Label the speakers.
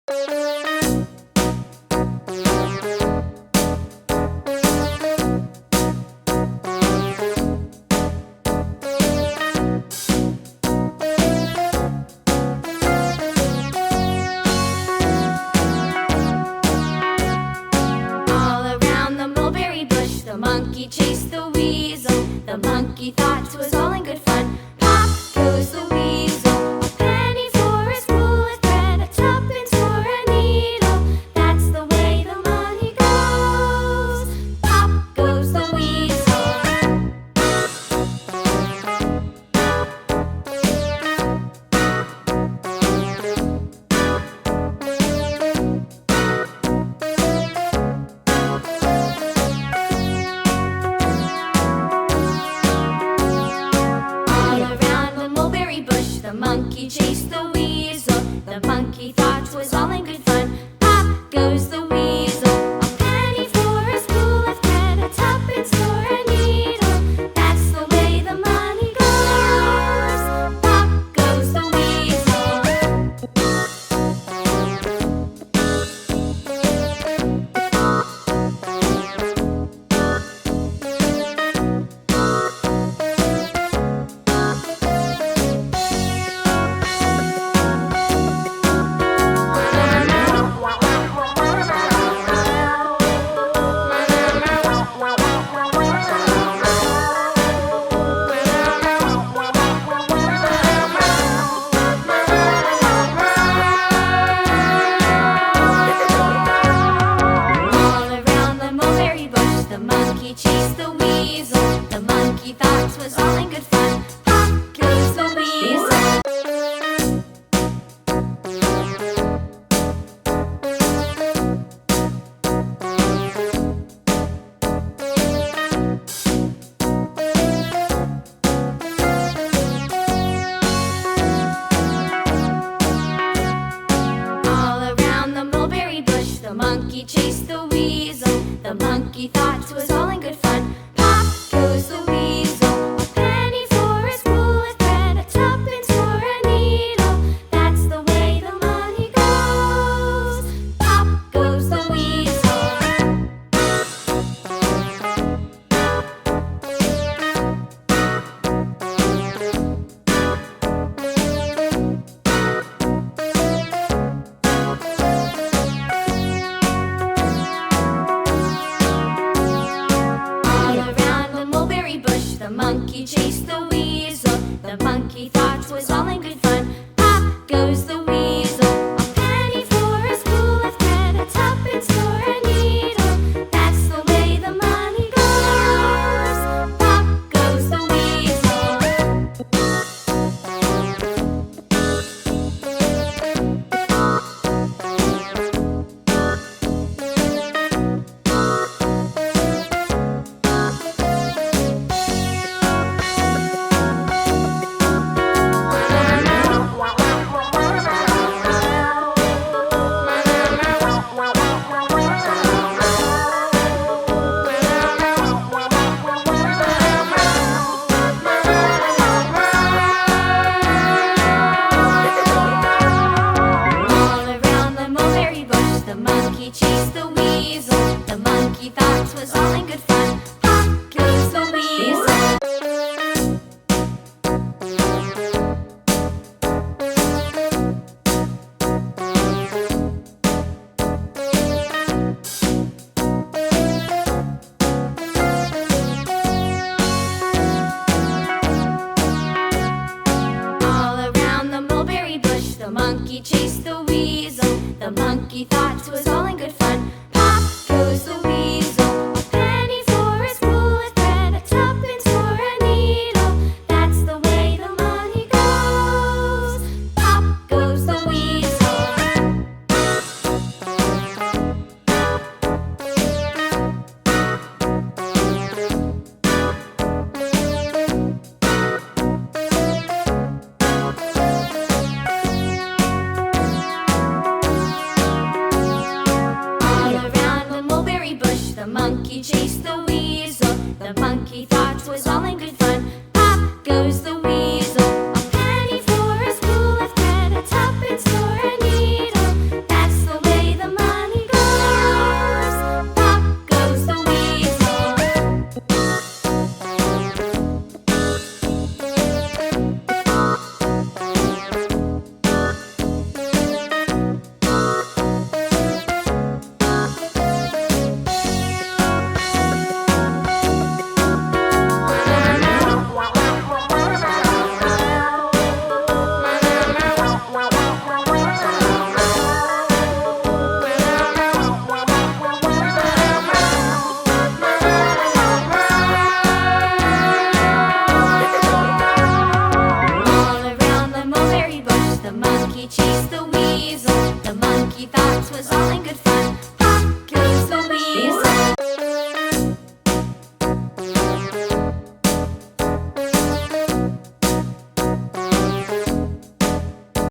Speaker 1: The monkey chased the weasel. The monkey thought 'twas all in good fun. Pop goes the weasel. A penny for a spool of thread, a tuppence for a needle. That's the way the money goes. Pop goes the weasel. The monkey chased the weasel. The monkey thought 'twas all in good fun. Pop goes the weasel. A penny for a spool of thread, a tuppence for a needle. That's the way the money goes. Pop goes the weasel. The monkey chased the weasel. The monkey thought 'twas all in good fun. Pop goes the weasel. All around the mulberry bush, the monkey chased the weasel. The monkey thought 'twas all in good fun. Pop goes the weasel. A penny for a spool of thread, a tuppence for a needle. That's the way the money goes. Pop goes the weasel. The monkey chased the weasel. The monkey thought 'twas all in good fun. Pop goes the weasel. A penny for a spool of thread, a tuppence for a needle. That's the way the money goes. Pop goes the weasel. The monkey chased the weasel. The monkey thought 'twas all in good fun. Pop goes the weasel. All around the mulberry bush, the monkey chased the weasel. The monkey thought 'twas all in good fun. Pop goes the weasel. A penny for a spool of thread, a tuppence for a needle. That's the way the money goes. Pop goes the weasel. The monkey chased the weasel. The monkey thought 'twas all in good fun. Pop goes the weasel. A penny for a spool of thread, a tuppence for a needle. That's monkey chased the weasel. The monkey thought 'twas all in good fun.